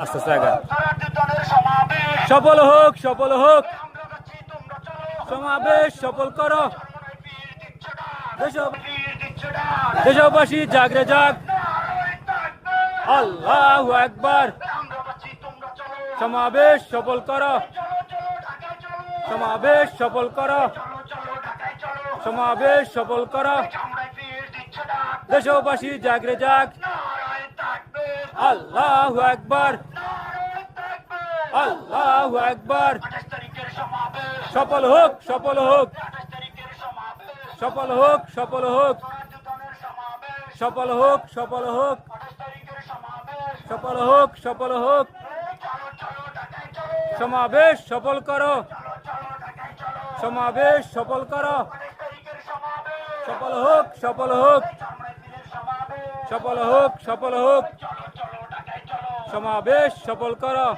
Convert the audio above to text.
আস্তে আস্তে আগে সফল হোক, সফল হোক সমাবেশ, সফল করো। দেশবাসী জাগরে যাক, আল্লাহু আকবার। সমাবেশ সফল করো, সমাবেশ সফল করো, সমাবেশ সফল করো। দেশবাসী জাগরে যাক, আল্লাহু আকবার, আল্লাহু আকবার। সফল হোক, সফল হোক, সফল হোক, সফল হোক, সফল হোক, সফল হোক, সফল হোক, সফল হোক। সমাবেশ সফল করো, সমাবেশ সফল করো। সফল হোক, সফল হোক, সফল হোক, সফল হোক। সমাবেশ সফল করো।